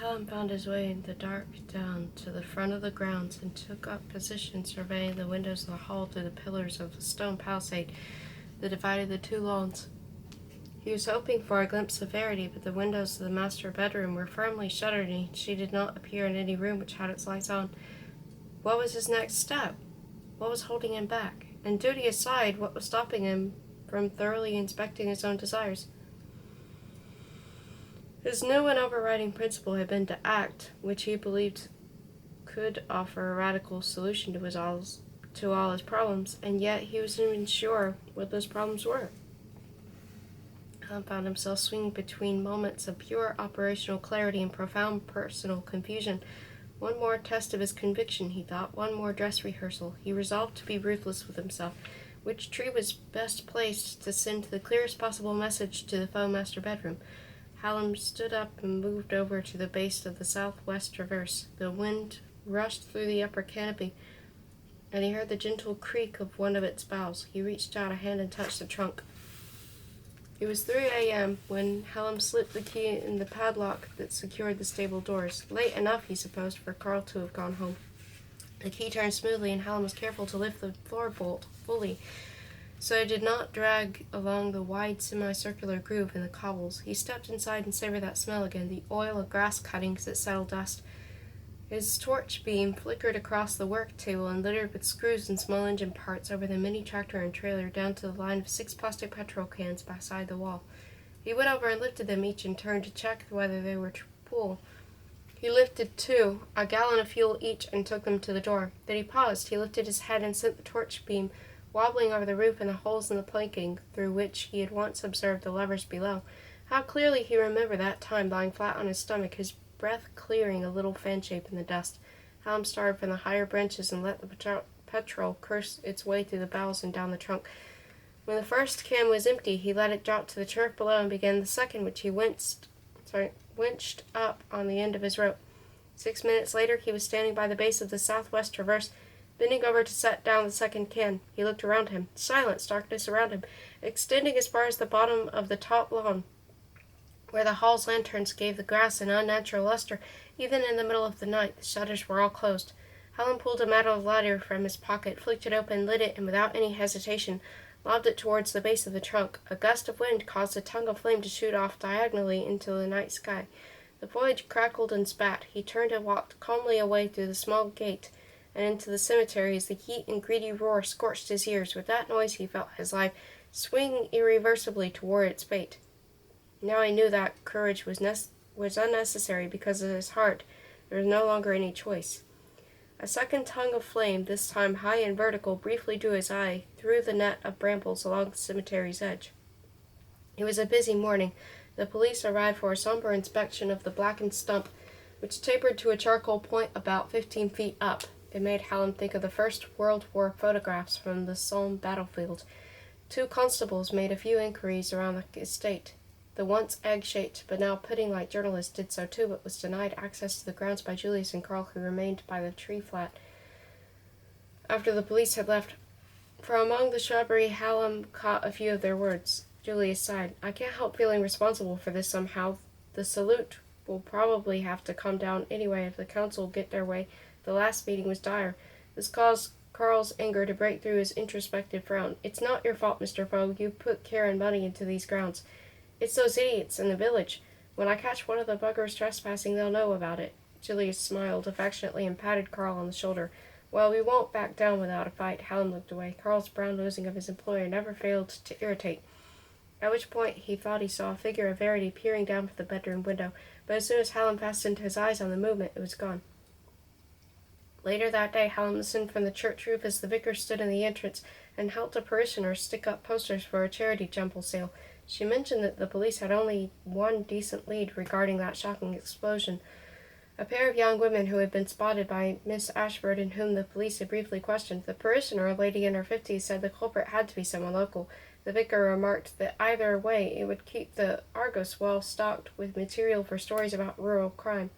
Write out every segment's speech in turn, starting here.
Hallam found his way in the dark down to the front of the grounds and took up position surveying the windows of the hall through the pillars of the stone palisade that divided the two lawns. He was hoping for a glimpse of Verity, but the windows of the master bedroom were firmly shuttered, and she did not appear in any room which had its lights on. What was his next step? What was holding him back? And duty aside, what was stopping him from thoroughly inspecting his own desires? His new and overriding principle had been to act, which he believed could offer a radical solution to all his problems, and yet he wasn't even sure what those problems were. Hallam found himself swinging between moments of pure operational clarity and profound personal confusion. One more test of his conviction, he thought, one more dress rehearsal. He resolved to be ruthless with himself. Which tree was best placed to send the clearest possible message to the faux master bedroom? Hallam stood up and moved over to the base of the southwest traverse. The wind rushed through the upper canopy, and he heard the gentle creak of one of its boughs. He reached out a hand and touched the trunk. It was 3 a.m. when Hallam slipped the key in the padlock that secured the stable doors. Late enough, he supposed, for Carl to have gone home. The key turned smoothly, and Hallam was careful to lift the floor bolt fully, so it did not drag along the wide semicircular groove in the cobbles. He stepped inside and savored that smell again, the oil of grass cuttings that settled dust. His torch beam flickered across the work table and littered with screws and small engine parts over the mini tractor and trailer down to the line of 6 plastic petrol cans beside the wall. He went over and lifted them each in turn to check whether they were full. He lifted 2, a gallon of fuel each, and took them to the door. Then he paused. He lifted his head and sent the torch beam wobbling over the roof and the holes in the planking through which he had once observed the levers below. How clearly he remembered that time, lying flat on his stomach, his breath clearing a little fan shape in the dust. Hallam started from the higher branches and let the petrol curse its way through the boughs and down the trunk. When the first can was empty, he let it drop to the turf below and began the second, which he winched up on the end of his rope. 6 minutes later, he was standing by the base of the southwest traverse, bending over to set down the second can. He looked around him. Silence, darkness around him, extending as far as the bottom of the top lawn, where the hall's lanterns gave the grass an unnatural luster. Even in the middle of the night, the shutters were all closed. Hallam pulled a metal lighter from his pocket, flicked it open, lit it, and without any hesitation, lobbed it towards the base of the trunk. A gust of wind caused a tongue of flame to shoot off diagonally into the night sky. The foliage crackled and spat. He turned and walked calmly away through the small gate and into the cemetery as the heat and greedy roar scorched his ears. With that noise he felt his life swing irreversibly toward its fate. Now he knew that courage was unnecessary because of his heart. There was no longer any choice. A second tongue of flame, this time high and vertical, briefly drew his eye through the net of brambles along the cemetery's edge. It was a busy morning. The police arrived for a somber inspection of the blackened stump, which tapered to a charcoal point about 15 feet up. It made Hallam think of the First World War photographs from the Somme battlefield. 2 constables made a few inquiries around the estate. The once egg-shaped but now pudding-like journalist did so too, but was denied access to the grounds by Julius and Carl, who remained by the tree flat after the police had left. From among the shrubbery, Hallam caught a few of their words. Julius sighed. "I can't help feeling responsible for this somehow. The salute will probably have to come down anyway if the council get their way. The last meeting was dire." This caused Carl's anger to break through his introspective frown. "It's not your fault, Mr. Fogg. You put care and money into these grounds. It's those idiots in the village. When I catch one of the buggers trespassing, they'll know about it." Julius smiled affectionately and patted Carl on the shoulder. "Well, we won't back down without a fight." Hallam looked away. Carl's brown nosing of his employer never failed to irritate, at which point he thought he saw a figure of Verity peering down from the bedroom window, but as soon as Hallam fastened his eyes on the movement, it was gone. Later that day, Hallam listened from the church roof as the vicar stood in the entrance and helped a parishioner stick up posters for a charity jumble sale. She mentioned that the police had only one decent lead regarding that shocking explosion. A pair of young women who had been spotted by Miss Ashford and whom the police had briefly questioned. The parishioner, a lady in her 50s, said the culprit had to be someone local. The vicar remarked that either way it would keep the Argus well stocked with material for stories about rural crime.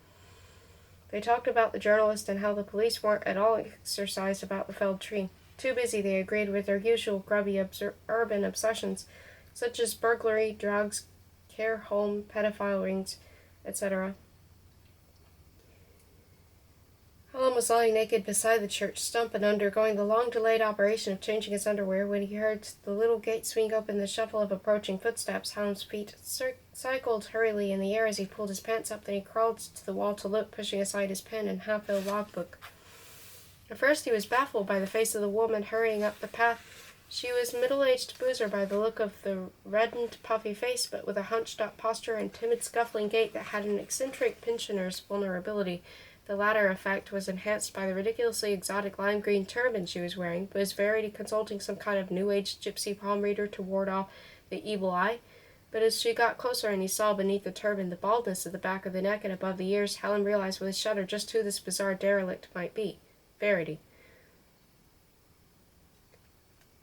They talked about the journalist and how the police weren't at all exercised about the felled tree. Too busy, they agreed, with their usual grubby urban obsessions, such as burglary, drugs, care home, pedophile rings, etc. Hallam was lying naked beside the church stump and undergoing the long-delayed operation of changing his underwear when he heard the little gate swing open, the shuffle of approaching footsteps. Hallam's feet cycled hurriedly in the air as he pulled his pants up, then he crawled to the wall to look, pushing aside his pen and half-filled logbook. At first he was baffled by the face of the woman hurrying up the path. She was a middle-aged boozer by the look of the reddened, puffy face, but with a hunched-up posture and timid, scuffling gait that had an eccentric pensioner's vulnerability. The latter effect was enhanced by the ridiculously exotic lime-green turban she was wearing. Was Verity consulting some kind of new-age gypsy palm reader to ward off the evil eye? But as she got closer and he saw beneath the turban the baldness of the back of the neck and above the ears, Hallam realized with a shudder just who this bizarre derelict might be. Verity.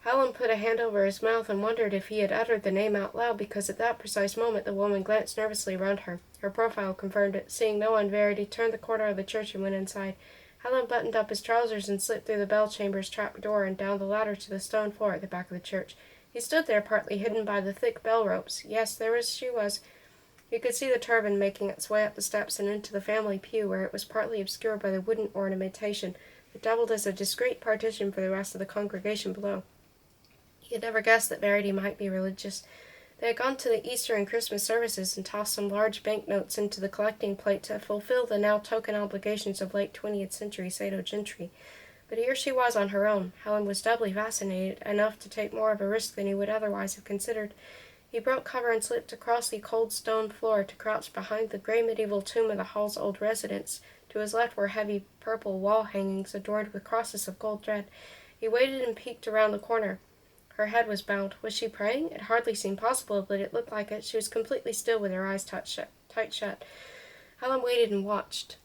Hallam put a hand over his mouth and wondered if he had uttered the name out loud, because at that precise moment the woman glanced nervously around her. Her profile confirmed it. Seeing no one, Verity turned the corner of the church and went inside. Hallam buttoned up his trousers and slipped through the bell chamber's trap door and down the ladder to the stone floor at the back of the church. He stood there, partly hidden by the thick bell ropes. Yes, she was. He could see the turban making its way up the steps and into the family pew, where it was partly obscured by the wooden ornamentation that doubled as a discreet partition for the rest of the congregation below. He had never guessed that Verity might be religious. They had gone to the Easter and Christmas services and tossed some large banknotes into the collecting plate to fulfill the now token obligations of late 20th century Sato gentry. But here she was on her own. Hallam was doubly fascinated, enough to take more of a risk than he would otherwise have considered. He broke cover and slipped across the cold stone floor to crouch behind the gray medieval tomb of the hall's old residence. To his left were heavy purple wall hangings adorned with crosses of gold thread. He waited and peeked around the corner. Her head was bowed. Was she praying? It hardly seemed possible, but it looked like it. She was completely still with her eyes tight shut. Hallam waited and watched.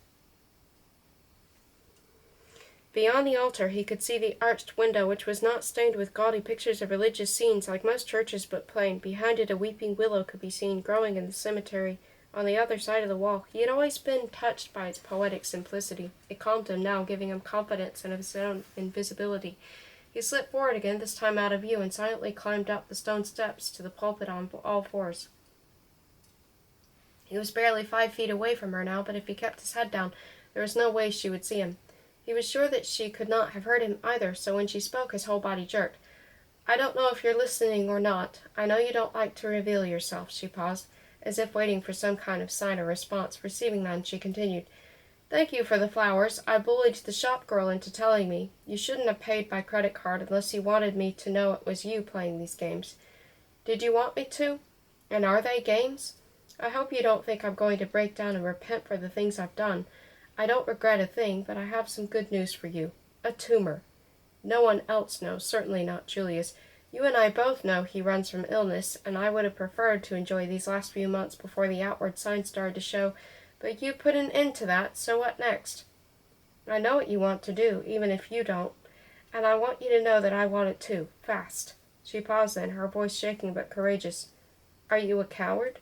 Beyond the altar he could see the arched window, which was not stained with gaudy pictures of religious scenes like most churches, but plain. Behind it a weeping willow could be seen growing in the cemetery on the other side of the wall. He had always been touched by its poetic simplicity. It calmed him now, giving him confidence in his own invisibility. He slipped forward again, this time out of view, and silently climbed up the stone steps to the pulpit on all fours. He was barely 5 feet away from her now, but if he kept his head down, there was no way she would see him. He was sure that she could not have heard him either, so when she spoke, his whole body jerked. "I don't know if you're listening or not. I know you don't like to reveal yourself." She paused, as if waiting for some kind of sign or response. Receiving none, she continued. "Thank you for the flowers. I bullied the shop girl into telling me. You shouldn't have paid by credit card unless you wanted me to know it was you playing these games." "Did you want me to? And are they games? I hope you don't think I'm going to break down and repent for the things I've done. I don't regret a thing, but I have some good news for you. A tumor. No one else knows, certainly not Julius. You and I both know he runs from illness, and I would have preferred to enjoy these last few months before the outward signs started to show. But you put an end to that, so what next? I know what you want to do, even if you don't, and I want you to know that I want it too, fast." She paused then, her voice shaking but courageous. "Are you a coward?"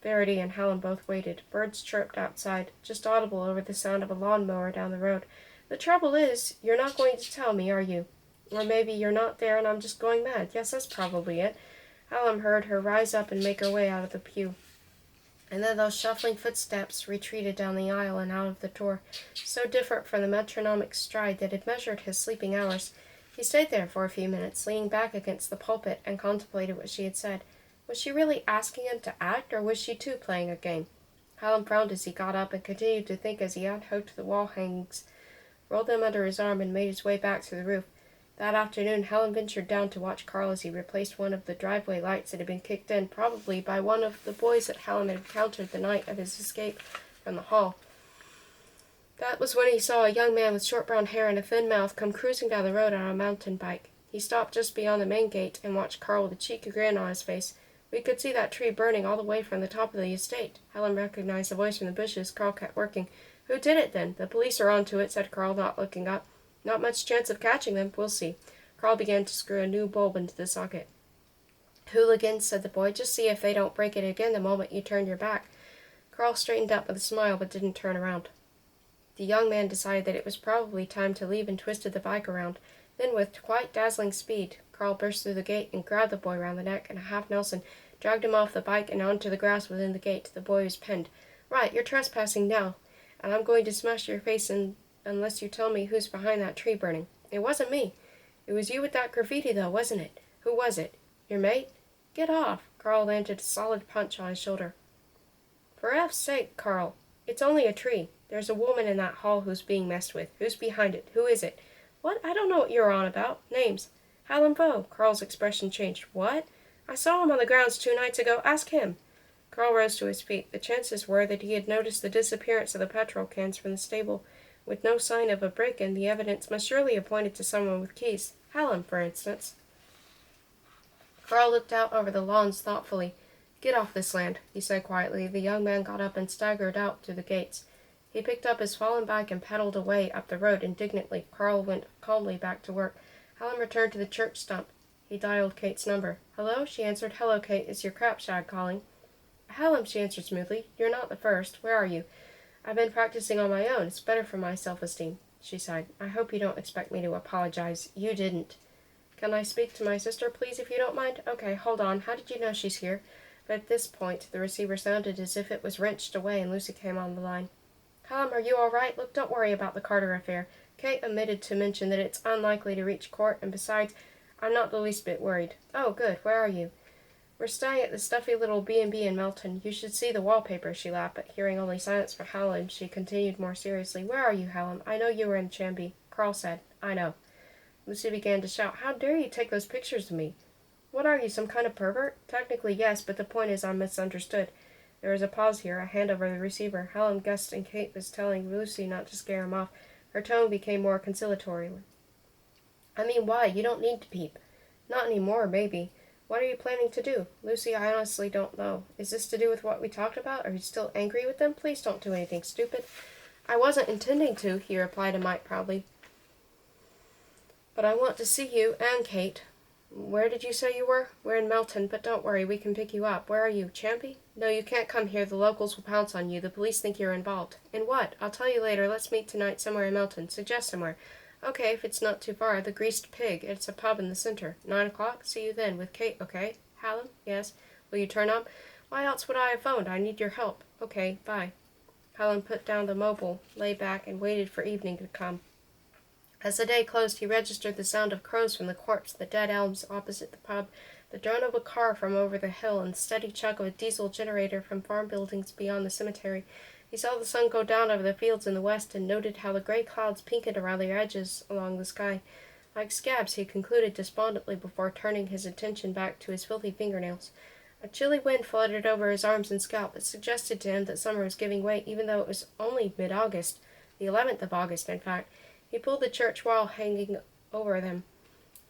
Verity and Hallam both waited. Birds chirped outside, just audible over the sound of a lawn-mower down the road. "The trouble is, you're not going to tell me, are you? Or maybe you're not there and I'm just going mad. Yes, that's probably it." Hallam heard her rise up and make her way out of the pew. And then those shuffling footsteps retreated down the aisle and out of the door, so different from the metronomic stride that had measured his sleeping hours. He stayed there for a few minutes, leaning back against the pulpit, and contemplated what she had said. Was she really asking him to act, or was she too playing a game? Hallam frowned as he got up and continued to think as he unhooked the wall hangings, rolled them under his arm, and made his way back to the roof. That afternoon, Hallam ventured down to watch Carl as he replaced one of the driveway lights that had been kicked in, probably by one of the boys that Hallam had encountered the night of his escape from the hall. That was when he saw a young man with short brown hair and a thin mouth come cruising down the road on a mountain bike. He stopped just beyond the main gate and watched Carl with a cheeky grin on his face. We could see that tree burning all the way from the top of the estate. Hallam recognized the voice from the bushes. Carl kept working. "Who did it, then?" "The police are on to it," said Carl, not looking up. "Not much chance of catching them. We'll see." Carl began to screw a new bulb into the socket. "Hooligans," said the boy. "Just see if they don't break it again the moment you turn your back." Carl straightened up with a smile but didn't turn around. The young man decided that it was probably time to leave and twisted the bike around. Then, with quite dazzling speed, Carl burst through the gate and grabbed the boy round the neck in a half-Nelson, dragged him off the bike and onto the grass within the gate. The boy was pinned. "Right, you're trespassing now, and I'm going to smash your face in unless you tell me who's behind that tree burning. It wasn't me. It was you with that graffiti, though, wasn't it? Who was it? Your mate? Get off! Carl landed a solid punch on his shoulder. For F's sake, Carl. It's only a tree. There's a woman in that hall who's being messed with. Who's behind it? Who is it? What? I don't know what you're on about. Names. Hallam. Carl's expression changed. What? I saw him on the grounds 2 nights ago. Ask him. Carl rose to his feet. The chances were that he had noticed the disappearance of the petrol cans from the stable. With no sign of a break-in, the evidence must surely have pointed to someone with keys. Hallam, for instance. Carl looked out over the lawns thoughtfully. Get off this land, he said quietly. The young man got up and staggered out through the gates. He picked up his fallen bike and pedaled away up the road indignantly. Carl went calmly back to work. Hallam returned to the church stump. He dialed Kate's number. Hello, she answered. Hello, Kate. It's your crap shag calling. Hallam, she answered smoothly. You're not the first. Where are you? I've been practicing on my own. It's better for my self-esteem. She sighed. I hope you don't expect me to apologize. You didn't. Can I speak to my sister, please, if you don't mind? Okay, hold on. How did you know she's here? But at this point, the receiver sounded as if it was wrenched away, and Lucy came on the line. Hallam, are you all right? Look, don't worry about the Carter affair. Kate omitted to mention that it's unlikely to reach court, and besides, I'm not the least bit worried. Oh, good. Where are you? We're staying at the stuffy little B&B in Melton. You should see the wallpaper, she laughed, but hearing only silence from Hallam, she continued more seriously. Where are you, Hallam? I know you were in Chambee. Carl said. I know. Lucy began to shout. How dare you take those pictures of me? What are you, some kind of pervert? Technically, yes, but the point is I'm misunderstood. There was a pause here, a hand over the receiver. Hallam guessed and Kate was telling Lucy not to scare him off. Her tone became more conciliatory. I mean, why? You don't need to peep. Not anymore, maybe. What are you planning to do? Lucy, I honestly don't know. Is this to do with what we talked about? Are you still angry with them? Please don't do anything stupid. I wasn't intending to, he replied to Mike proudly. But I want to see you and Kate. Where did you say you were? We're in Melton, but don't worry, we can pick you up. Where are you, Chambee? No, you can't come here. The locals will pounce on you. The police think you're involved. In what? I'll tell you later. Let's meet tonight somewhere in Melton. Suggest somewhere. Okay, if it's not too far. The Greased Pig. It's a pub in the center. 9 o'clock? See you then. With Kate, okay? Hallam? Yes. Will you turn up? Why else would I have phoned? I need your help. Okay, bye. Hallam put down the mobile, lay back, and waited for evening to come. As the day closed, he registered the sound of crows from the copse, the dead elms opposite the pub, the drone of a car from over the hill, and the steady chug of a diesel generator from farm buildings beyond the cemetery. He saw the sun go down over the fields in the west and noted how the gray clouds pinkened around their edges along the sky. Like scabs, he concluded despondently before turning his attention back to his filthy fingernails. A chilly wind fluttered over his arms and scalp. It suggested to him that summer was giving way, even though it was only mid-August, the 11th of August, in fact. He pulled the church wall hanging over them.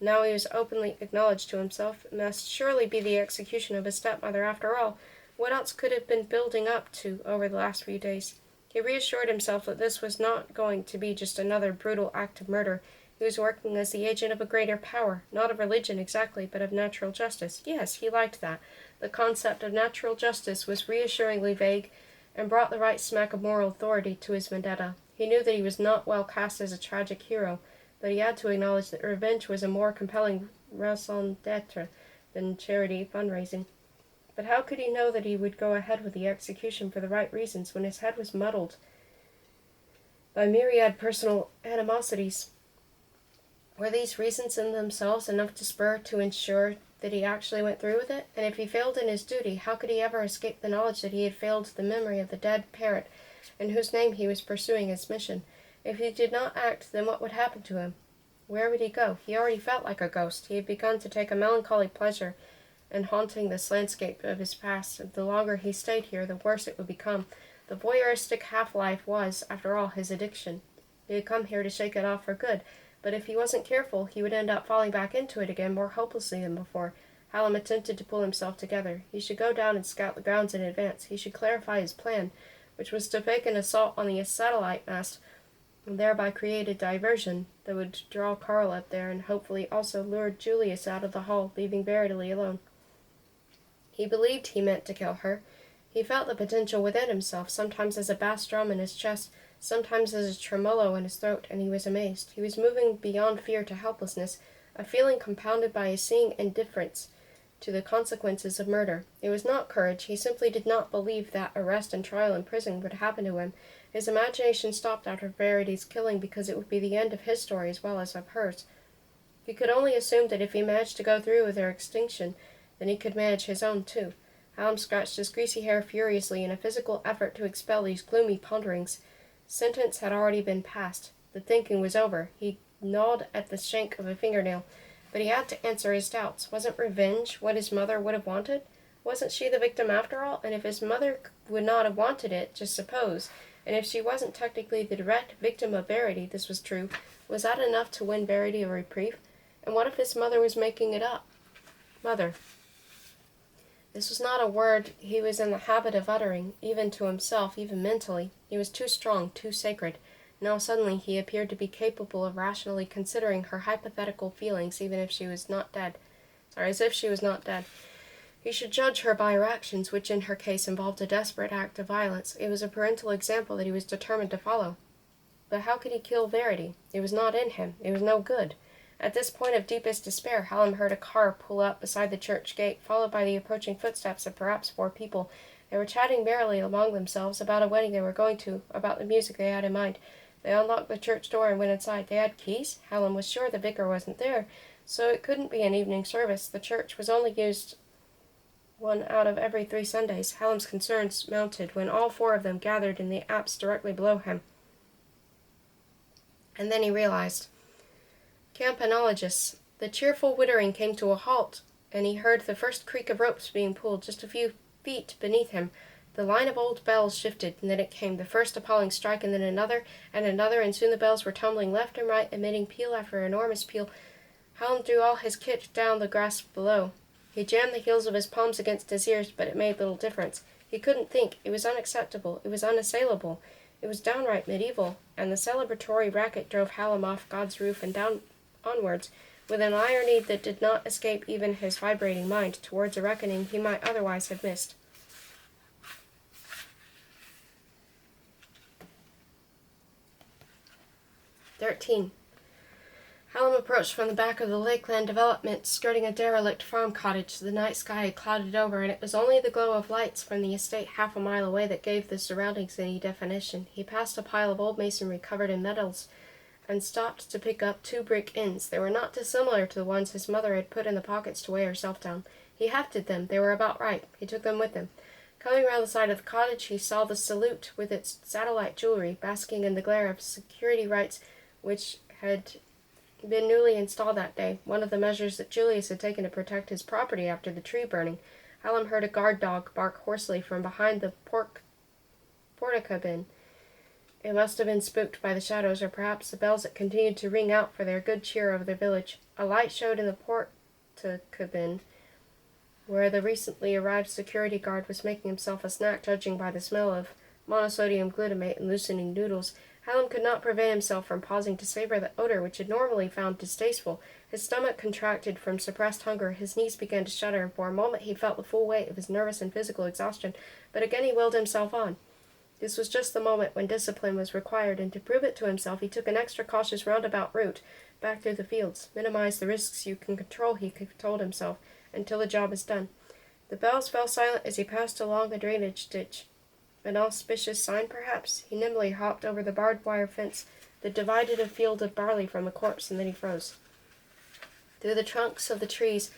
Now he was openly acknowledged to himself. It must surely be the execution of his stepmother after all. What else could have been building up to over the last few days? He reassured himself that this was not going to be just another brutal act of murder. He was working as the agent of a greater power, not of religion exactly, but of natural justice. Yes, he liked that. The concept of natural justice was reassuringly vague, and brought the right smack of moral authority to his vendetta. He knew that he was not well cast as a tragic hero, but he had to acknowledge that revenge was a more compelling raison d'etre than charity fundraising. But how could he know that he would go ahead with the execution for the right reasons when his head was muddled by myriad personal animosities? Were these reasons in themselves enough to spur to ensure that he actually went through with it? And if he failed in his duty, how could he ever escape the knowledge that he had failed the memory of the dead parent in whose name he was pursuing his mission? If he did not act, then what would happen to him? Where would he go? He already felt like a ghost. He had begun to take a melancholy pleasure in haunting this landscape of his past. The longer he stayed here, the worse it would become. The voyeuristic half-life was, after all, his addiction. He had come here to shake it off for good, but if he wasn't careful, he would end up falling back into it again more hopelessly than before. Hallam attempted to pull himself together. He should go down and scout the grounds in advance. He should clarify his plan, which was to fake an assault on the satellite mast, and thereby create a diversion that would draw Carl up there and hopefully also lure Julius out of the hall, leaving Verity alone. He believed he meant to kill her. He felt the potential within himself, sometimes as a bass drum in his chest, sometimes as a tremolo in his throat, and he was amazed. He was moving beyond fear to helplessness, a feeling compounded by a seeing indifference to the consequences of murder. It was not courage. He simply did not believe that arrest and trial in prison would happen to him, His imagination stopped after Verity's killing because it would be the end of his story as well as of hers. He could only assume that if he managed to go through with their extinction, then he could manage his own too. Hallam scratched his greasy hair furiously in a physical effort to expel these gloomy ponderings. Sentence had already been passed. The thinking was over. He gnawed at the shank of a fingernail. But he had to answer his doubts. Wasn't revenge what his mother would have wanted? Wasn't she the victim after all? And if his mother would not have wanted it, just suppose, and if she wasn't technically the direct victim of Verity, this was true, was that enough to win Verity a reprieve? And what if his mother was making it up? Mother. This was not a word he was in the habit of uttering, even to himself, even mentally. He was too strong, too sacred. Now suddenly he appeared to be capable of rationally considering her hypothetical feelings, even if she was not dead. As if she was not dead. He should judge her by her actions, which in her case involved a desperate act of violence. It was a parental example that he was determined to follow. But how could he kill Verity? It was not in him. It was no good. At this point of deepest despair, Hallam heard a car pull up beside the church gate, followed by the approaching footsteps of perhaps 4 people. They were chatting merrily among themselves about a wedding they were going to, about the music they had in mind. They unlocked the church door and went inside. They had keys. Hallam was sure the vicar wasn't there, so it couldn't be an evening service. The church was only used 1 out of every 3 Sundays. Hallam's concerns mounted when all 4 of them gathered in the apse directly below him. And then he realized. Campanologists. The cheerful whittering came to a halt, and he heard the first creak of ropes being pulled just a few feet beneath him. The line of old bells shifted, and then it came, the first appalling strike, and then another, and soon the bells were tumbling left and right, emitting peal after enormous peal. Hallam threw all his kit down the grass below. He jammed the heels of his palms against his ears, but it made little difference. He couldn't think. It was unacceptable. It was unassailable. It was downright medieval, and the celebratory racket drove Hallam off God's roof and down onwards, with an irony that did not escape even his vibrating mind, towards a reckoning he might otherwise have missed. Hallam approached from the back of the Lakeland development, skirting a derelict farm cottage. The night sky had clouded over, and it was only the glow of lights from the estate half a mile away that gave the surroundings any definition. He passed a pile of old masonry covered in metals, and stopped to pick up 2 brick ends. They were not dissimilar to the ones his mother had put in the pockets to weigh herself down. He hefted them. They were about right. He took them with him. Coming round the side of the cottage, he saw the salute with its satellite jewelry, basking in the glare of security lights which had been newly installed that day, one of the measures that Julius had taken to protect his property after the tree burning. Hallam heard a guard dog bark hoarsely from behind the portica bin. It must have been spooked by the shadows, or perhaps the bells that continued to ring out for their good cheer over the village. A light showed in the portica bin, where the recently arrived security guard was making himself a snack, judging by the smell of monosodium glutamate and loosening noodles. Hallam could not prevent himself from pausing to savor the odor which he normally found distasteful. His stomach contracted from suppressed hunger, his knees began to shudder, and for a moment he felt the full weight of his nervous and physical exhaustion, but again he willed himself on. This was just the moment when discipline was required, and to prove it to himself he took an extra cautious roundabout route back through the fields. Minimize the risks you can control, he told himself, until the job is done. The bells fell silent as he passed along a drainage ditch. An auspicious sign, perhaps? He nimbly hopped over the barbed wire fence that divided a field of barley from a corpse, and then he froze. Through the trunks of the trees,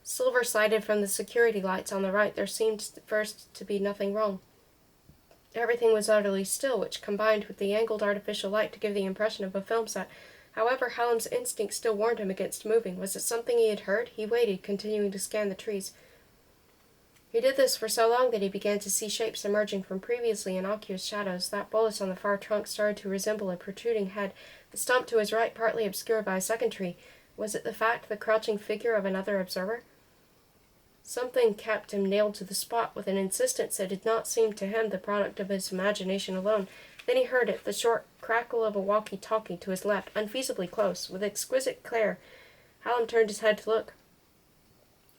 silver-sided from the security lights on the right, there seemed first to be nothing wrong. Everything was utterly still, which combined with the angled artificial light to give the impression of a film set. However, Hallam's instinct still warned him against moving. Was it something he had heard? He waited, continuing to scan the trees. He did this for so long that he began to see shapes emerging from previously innocuous shadows. That bolus on the far trunk started to resemble a protruding head, the stump to his right partly obscured by a second tree. Was it the crouching figure of another observer? Something kept him nailed to the spot with an insistence that did not seem to him the product of his imagination alone. Then he heard it, the short crackle of a walkie-talkie to his left, unfeasibly close, with exquisite clair. Hallam turned his head to look.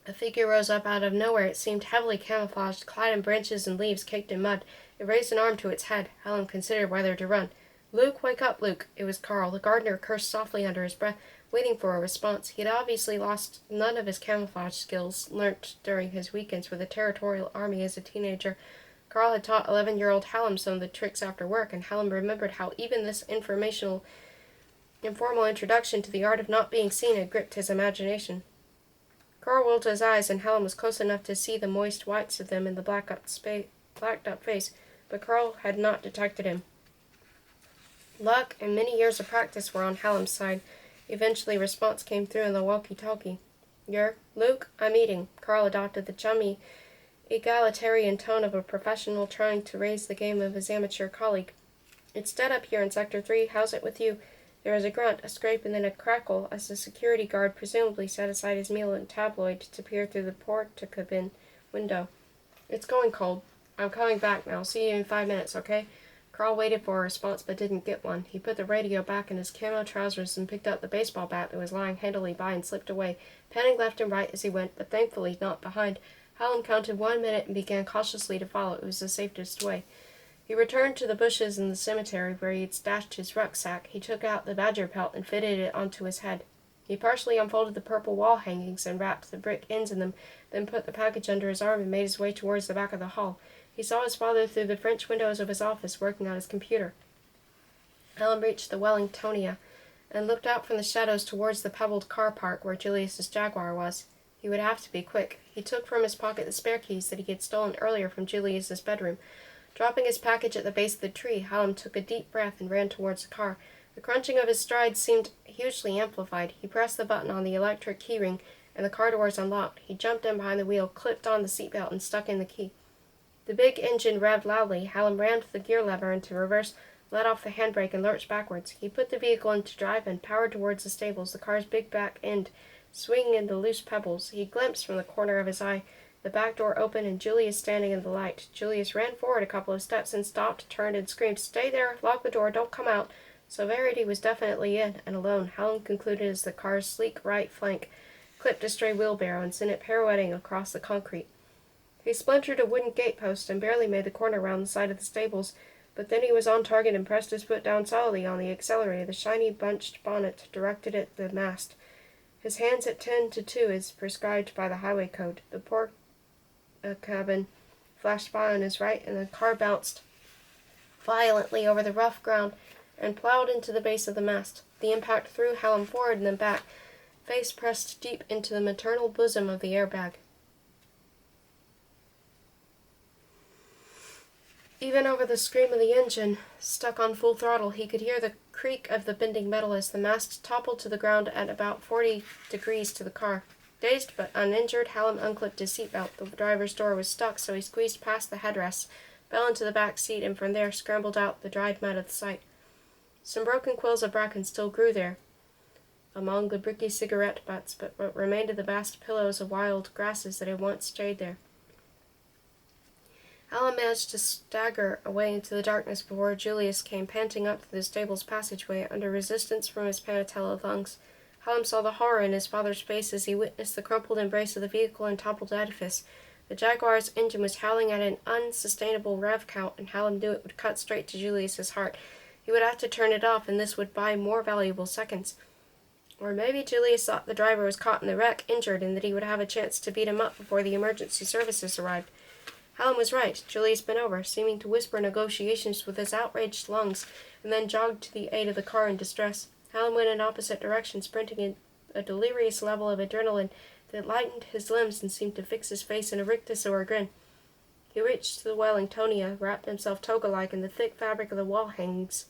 A figure rose up out of nowhere. It seemed heavily camouflaged, clad in branches and leaves caked in mud. It raised an arm to its head. Hallam considered whether to run. "Luke, wake up, Luke!" It was Carl. The gardener cursed softly under his breath, waiting for a response. He had obviously lost none of his camouflage skills, learnt during his weekends with the territorial army as a teenager. Carl had taught 11-year-old Hallam some of the tricks after work, and Hallam remembered how even this informal introduction to the art of not being seen had gripped his imagination. Carl rolled his eyes, and Hallam was close enough to see the moist whites of them in the blacked-up face, but Carl had not detected him. Luck and many years of practice were on Hallam's side. Eventually, response came through in the walkie-talkie. Luke, I'm eating." Carl adopted the chummy, egalitarian tone of a professional trying to raise the game of his amateur colleague. "It's dead up here in Sector 3. How's it with you?" There was a grunt, a scrape, and then a crackle as the security guard presumably set aside his meal and tabloid to peer through the porta-cabin window. "It's going cold. I'm coming back now. See you in 5 minutes, okay?" Carl waited for a response but didn't get one. He put the radio back in his camo trousers and picked up the baseball bat that was lying handily by and slipped away, panning left and right as he went, but thankfully not behind. Hallam counted 1 minute and began cautiously to follow. It was the safest way. He returned to the bushes in the cemetery where he had stashed his rucksack. He took out the badger pelt and fitted it onto his head. He partially unfolded the purple wall hangings and wrapped the brick ends in them, then put the package under his arm and made his way towards the back of the hall. He saw his father through the French windows of his office working on his computer. Hallam reached the Wellingtonia and looked out from the shadows towards the pebbled car park where Julius's Jaguar was. He would have to be quick. He took from his pocket the spare keys that he had stolen earlier from Julius's bedroom. Dropping his package at the base of the tree, Hallam took a deep breath and ran towards the car. The crunching of his strides seemed hugely amplified. He pressed the button on the electric keyring, and the car doors unlocked. He jumped in behind the wheel, clipped on the seatbelt, and stuck in the key. The big engine revved loudly. Hallam rammed the gear lever into reverse, let off the handbrake, and lurched backwards. He put the vehicle into drive and powered towards the stables, the car's big back end swinging into loose pebbles. He glimpsed from the corner of his eye the back door open and Julius standing in the light. Julius ran forward a couple of steps and stopped, turned, and screamed, "Stay there! Lock the door! Don't come out!" Severity was definitely in, and alone, Hallam concluded as the car's sleek right flank clipped a stray wheelbarrow and sent it pirouetting across the concrete. He splintered a wooden gatepost and barely made the corner round the side of the stables, but then he was on target and pressed his foot down solidly on the accelerator. The shiny bunched bonnet directed at the mast. His hands at 10 to 2 as prescribed by the highway code. The cabin flashed by on his right, and the car bounced violently over the rough ground and plowed into the base of the mast. The impact threw Hallam forward and then back, face pressed deep into the maternal bosom of the airbag. Even over the scream of the engine, stuck on full throttle, he could hear the creak of the bending metal as the mast toppled to the ground at about 40 degrees to the car. Dazed but uninjured, Hallam unclipped his seatbelt. The driver's door was stuck, so he squeezed past the headrests, fell into the back seat, and from there scrambled out the dried mud of the site. Some broken quills of bracken still grew there among the bricky cigarette butts, but what remained of the vast pillows of wild grasses that had once strayed there. Hallam managed to stagger away into the darkness before Julius came panting up through the stable's passageway under resistance from his Panatella lungs. Hallam saw the horror in his father's face as he witnessed the crumpled embrace of the vehicle and toppled edifice. The Jaguar's engine was howling at an unsustainable rev count, and Hallam knew it would cut straight to Julius's heart. He would have to turn it off, and this would buy more valuable seconds. Or maybe Julius thought the driver was caught in the wreck, injured, and that he would have a chance to beat him up before the emergency services arrived. Hallam was right. Julius bent over, seeming to whisper negotiations with his outraged lungs, and then jogged to the aid of the car in distress. Hallam went in opposite direction, sprinting at a delirious level of adrenaline that lightened his limbs and seemed to fix his face in a rictus or a grin. He reached the Wellingtonia, wrapped himself toga-like in the thick fabric of the wall hangings.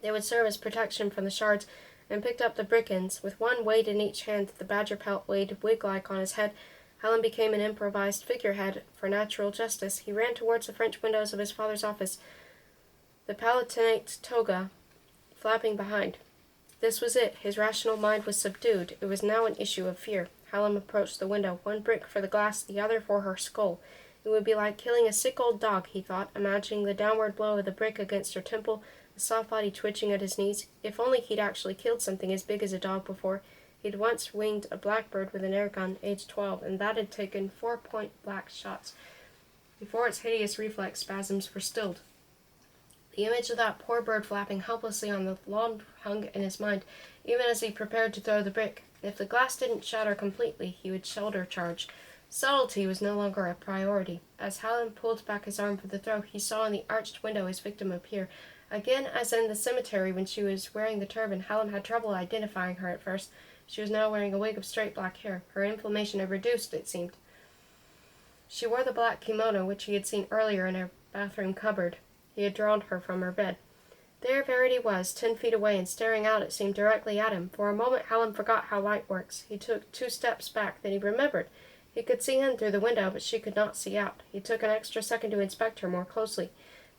They would serve as protection from the shards, and picked up the brick ends. With one weight in each hand, the badger pelt weighed wig-like on his head. Hallam became an improvised figurehead for natural justice. He ran towards the French windows of his father's office, the Palatinate toga flapping behind. This was it. His rational mind was subdued. It was now an issue of fear. Hallam approached the window, one brick for the glass, the other for her skull. It would be like killing a sick old dog, he thought, imagining the downward blow of the brick against her temple, the soft body twitching at his knees. If only he'd actually killed something as big as a dog before. He'd once winged a blackbird with an air gun, aged 12, and that had taken 4 point-blank shots before its hideous reflex spasms were stilled. The image of that poor bird flapping helplessly on the lawn hung in his mind, even as he prepared to throw the brick. If the glass didn't shatter completely, he would shoulder charge. Subtlety was no longer a priority. As Hallam pulled back his arm for the throw, he saw in the arched window his victim appear. Again, as in the cemetery when she was wearing the turban, Hallam had trouble identifying her at first. She was now wearing a wig of straight black hair. Her inflammation had reduced, it seemed. She wore the black kimono which he had seen earlier in her bathroom cupboard. He had drawn her from her bed. There Verity was, 10 feet away, and staring out, it seemed, directly at him. For a moment Hallam forgot how light works. He took 2 steps back, then he remembered. He could see in through the window, but she could not see out. He took an extra second to inspect her more closely.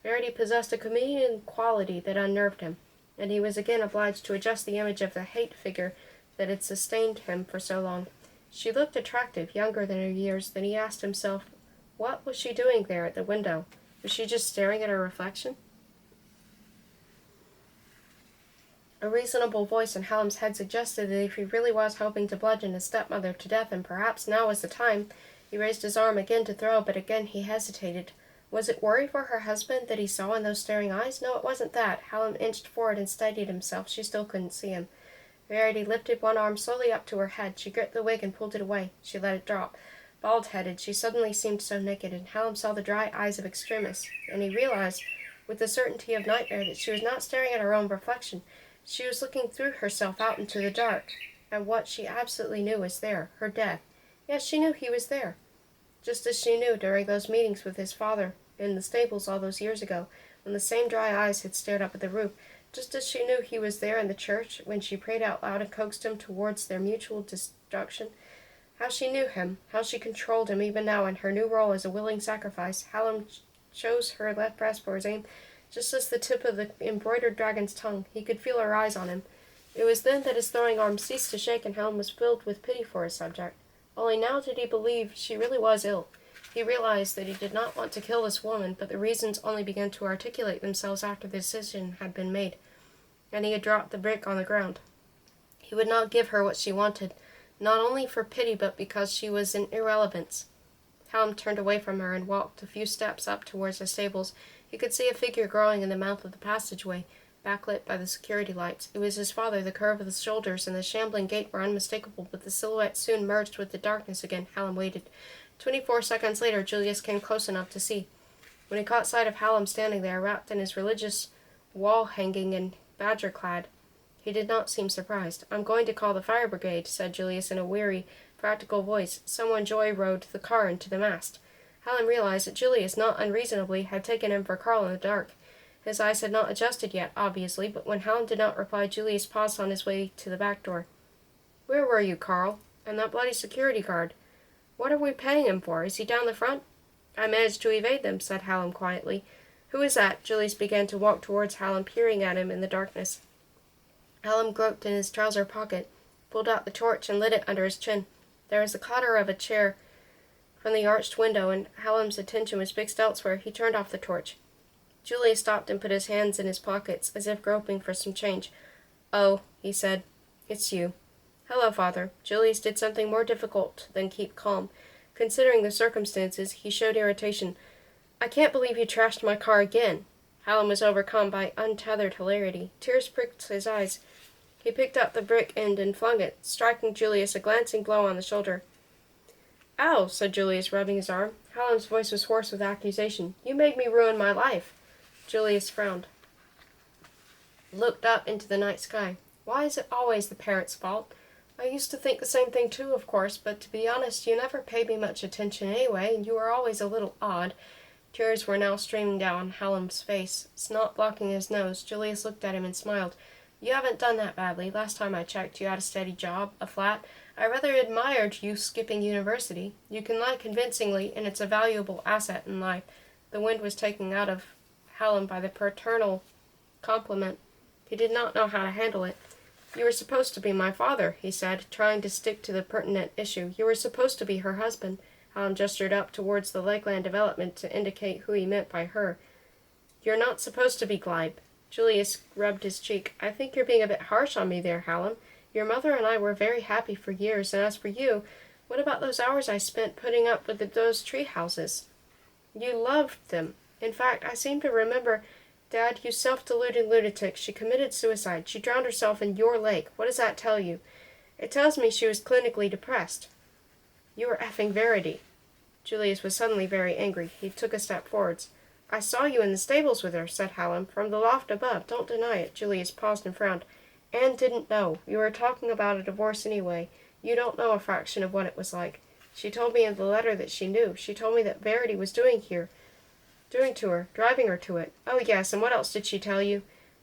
Verity possessed a chameleon quality that unnerved him, and he was again obliged to adjust the image of the hate figure that had sustained him for so long. She looked attractive, younger than her years. Then he asked himself, what was she doing there at the window? Was she just staring at her reflection? A reasonable voice in Hallam's head suggested that if he really was hoping to bludgeon his stepmother to death, and perhaps now was the time, he raised his arm again to throw, but again he hesitated. Was it worry for her husband that he saw in those staring eyes? No, it wasn't that. Hallam inched forward and steadied himself. She still couldn't see him. Verity lifted one arm slowly up to her head. She gripped the wig and pulled it away. She let it drop. Bald-headed, she suddenly seemed so naked, and Hallam saw the dry eyes of Extremis, and he realized, with the certainty of nightmare, that she was not staring at her own reflection. She was looking through herself out into the dark, and what she absolutely knew was there, her death. Yes, she knew he was there, just as she knew during those meetings with his father in the stables all those years ago, when the same dry eyes had stared up at the roof, just as she knew he was there in the church when she prayed out loud and coaxed him towards their mutual destruction. How she knew him, how she controlled him even now in her new role as a willing sacrifice. Hallam chose her left breast for his aim, just as the tip of the embroidered dragon's tongue. He could feel her eyes on him. It was then that his throwing arm ceased to shake, and Hallam was filled with pity for his subject. Only now did he believe she really was ill. He realized that he did not want to kill this woman, but the reasons only began to articulate themselves after the decision had been made, and he had dropped the brick on the ground. He would not give her what she wanted, not only for pity, but because she was an irrelevance. Hallam turned away from her and walked a few steps up towards the stables. He could see a figure growing in the mouth of the passageway, backlit by the security lights. It was his father. The curve of the shoulders and the shambling gait were unmistakable, but the silhouette soon merged with the darkness again. Hallam waited. 24 seconds later, Julius came close enough to see. When he caught sight of Hallam standing there, wrapped in his religious wall-hanging and badger-clad, he did not seem surprised. "I'm going to call the fire brigade," said Julius in a weary, practical voice. Someone joy-rode the car into the mast. Hallam realized that Julius, not unreasonably, had taken him for Carl in the dark. His eyes had not adjusted yet, obviously, but when Hallam did not reply, Julius paused on his way to the back door. "Where were you, Carl? And that bloody security guard. What are we paying him for? Is he down the front?" "I managed to evade them," said Hallam quietly. "Who is that?" Julius began to walk towards Hallam, peering at him in the darkness. Hallam groped in his trouser pocket, pulled out the torch, and lit it under his chin. There was the clatter of a chair from the arched window, and Hallam's attention was fixed elsewhere. He turned off the torch. Julius stopped and put his hands in his pockets, as if groping for some change. "Oh," he said, "it's you." "Hello, Father." Julius did something more difficult than keep calm. Considering the circumstances, he showed irritation. "I can't believe you trashed my car again." Hallam was overcome by untethered hilarity. Tears pricked his eyes. He picked up the brick end and flung it, striking Julius a glancing blow on the shoulder. "Ow," said Julius, rubbing his arm. Hallam's voice was hoarse with accusation. "You made me ruin my life." Julius frowned, looked up into the night sky. "Why is it always the parents' fault? I used to think the same thing too, of course, but to be honest, you never paid me much attention anyway, and you were always a little odd." Tears were now streaming down Hallam's face, snot blocking his nose. Julius looked at him and smiled. "You haven't done that badly. Last time I checked, you had a steady job, a flat. I rather admired you skipping university. You can lie convincingly, and it's a valuable asset in life." The wind was taken out of Hallam by the paternal compliment. He did not know how to handle it. "You were supposed to be my father," he said, trying to stick to the pertinent issue. "You were supposed to be her husband." Hallam gestured up towards the Lakeland development to indicate who he meant by her. "You're not supposed to be Glybe." Julius rubbed his cheek. "I think you're being a bit harsh on me there, Hallam. Your mother and I were very happy for years, and as for you, what about those hours I spent putting up with those tree houses? You loved them. In fact, I seem to remember, Dad, you self-deluding lunatic, she committed suicide. She drowned herself in your lake. What does that tell you?" "It tells me she was clinically depressed." You were effing Verity." Julius was suddenly very angry. He took a step forwards. "I saw you in the stables with her," said Hallam, "from the loft above. Don't deny it." Julius paused and frowned. "Anne didn't know. You were talking about a divorce anyway. You don't know a fraction of what it was like. She told me in the letter that she knew. She told me that Verity was doing to her, driving her to it. Oh, yes, and what else did she tell you?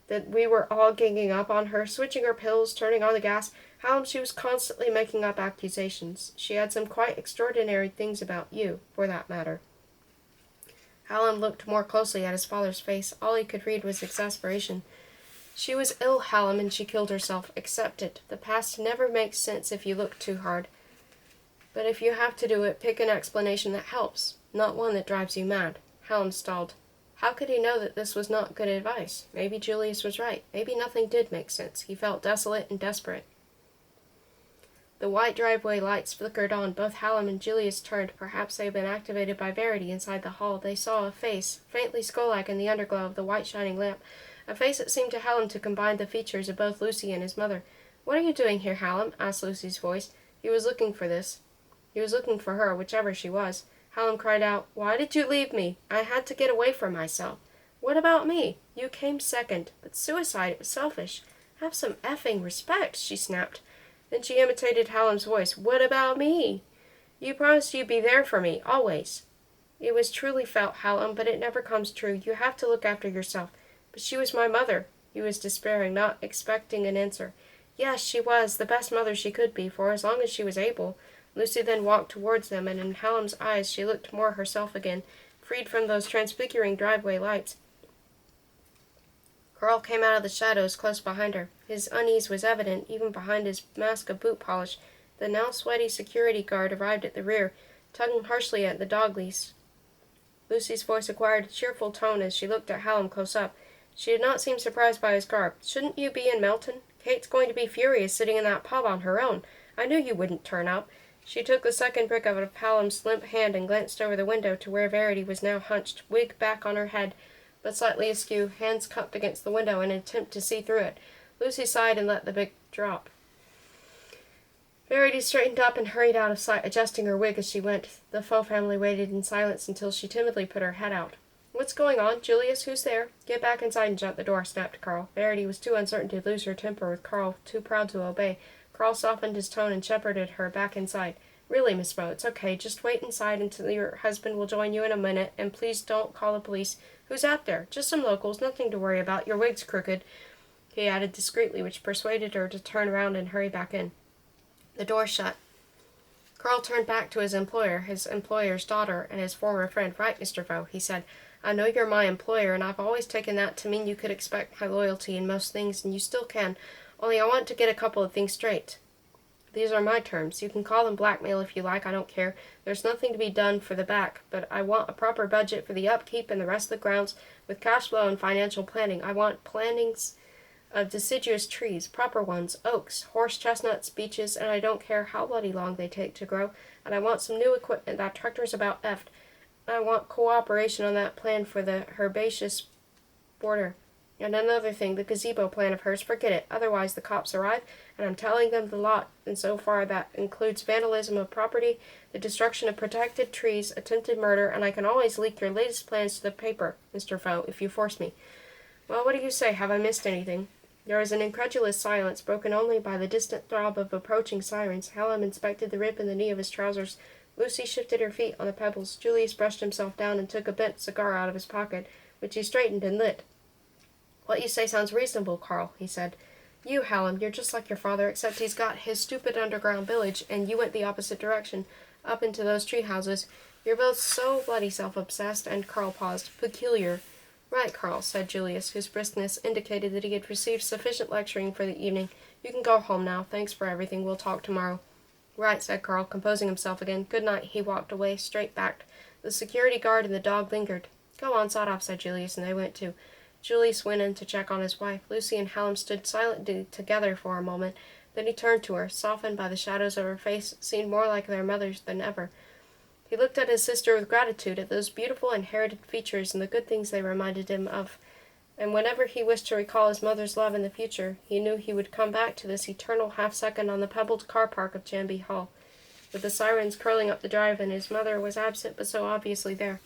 That we were all ganging up on her, switching her pills, turning on the gas. How she was constantly making up accusations. She had some quite extraordinary things about you, for that matter." Hallam looked more closely at his father's face. All he could read was exasperation. "She was ill, Hallam, and she killed herself. Accept it. The past never makes sense if you look too hard. But if you have to do it, pick an explanation that helps, not one that drives you mad." Hallam stalled. How could he know that this was not good advice? Maybe Julius was right. Maybe nothing did make sense. He felt desolate and desperate. The white driveway lights flickered on. Both Hallam and Julius turned. Perhaps they had been activated by Verity inside the hall. They saw a face, faintly skull-like in the underglow of the white shining lamp. A face that seemed to Hallam to combine the features of both Lucy and his mother. "What are you doing here, Hallam?" asked Lucy's voice. He was looking for this. He was looking for her, whichever she was. Hallam cried out, "Why did you leave me? I had to get away from myself." "What about me? You came second. But suicide, it was selfish. Have some effing respect," she snapped. Then she imitated Hallam's voice. "What about me? You promised you'd be there for me, always." "It was truly felt, Hallam, but it never comes true. You have to look after yourself." "But she was my mother." He was despairing, not expecting an answer. "Yes, she was, the best mother she could be, for as long as she was able." Lucy then walked towards them, and in Hallam's eyes she looked more herself again, freed from those transfiguring driveway lights. Carl came out of the shadows close behind her. His unease was evident, even behind his mask of boot polish. The now sweaty security guard arrived at the rear, tugging harshly at the dog leash. Lucy's voice acquired a cheerful tone as she looked at Hallam close up. She did not seem surprised by his garb. "Shouldn't you be in Melton? Kate's going to be furious sitting in that pub on her own. I knew you wouldn't turn up." She took the second brick out of Hallam's limp hand and glanced over the window to where Verity was now hunched, wig back on her head, but slightly askew, hands cupped against the window in an attempt to see through it. Lucy sighed and let the brick drop. Verity straightened up and hurried out of sight, adjusting her wig as she went. The Faux family waited in silence until she timidly put her head out. "What's going on? Julius, who's there?" "Get back inside and shut the door," snapped Carl. Verity was too uncertain to lose her temper with Carl, too proud to obey. Carl softened his tone and shepherded her back inside. "Really, Miss Moe, it's okay. Just wait inside until your husband will join you in a minute, and please don't call the police." "Who's out there?" "Just some locals. Nothing to worry about. Your wig's crooked," he added discreetly, which persuaded her to turn around and hurry back in. The door shut. Carl turned back to his employer's daughter, and his former friend. "Right, Mr. Foe," he said. "I know you're my employer, and I've always taken that to mean you could expect my loyalty in most things, and you still can. Only I want to get a couple of things straight. These are my terms. You can call them blackmail if you like, I don't care. There's nothing to be done for the back, but I want a proper budget for the upkeep and the rest of the grounds, with cash flow and financial planning. I want plantings of deciduous trees, proper ones, oaks, horse chestnuts, beeches, and I don't care how bloody long they take to grow. And I want some new equipment. That tractor's about effed. I want cooperation on that plan for the herbaceous border. And another thing, the gazebo plan of hers, forget it. Otherwise the cops arrive, and I'm telling them the lot, and so far that includes vandalism of property, the destruction of protected trees, attempted murder, and I can always leak your latest plans to the paper, Mr. Foe, if you force me." "Well, what do you say? Have I missed anything?" There was an incredulous silence, broken only by the distant throb of approaching sirens. Hallam inspected the rip in the knee of his trousers. Lucy shifted her feet on the pebbles. Julius brushed himself down and took a bent cigar out of his pocket, which he straightened and lit. "What you say sounds reasonable, Carl," he said. "You, Hallam, you're just like your father, except he's got his stupid underground village, and you went the opposite direction, up into those tree houses. You're both so bloody self-obsessed," and Carl paused. "Peculiar." "Right, Carl," said Julius, whose briskness indicated that he had received sufficient lecturing for the evening. "You can go home now. Thanks for everything. We'll talk tomorrow." "Right," said Carl, composing himself again. "Good night." He walked away, straight-backed. The security guard and the dog lingered. "Go on, sod off," said Julius, and they went too. Julius went in to check on his wife. Lucy and Hallam stood silently together for a moment. Then he turned to her, softened by the shadows of her face, seemed more like their mother's than ever. He looked at his sister with gratitude, at those beautiful inherited features and the good things they reminded him of, and whenever he wished to recall his mother's love in the future, he knew he would come back to this eternal half-second on the pebbled car park of Janby Hall. with the sirens curling up the drive, and his mother was absent but so obviously there.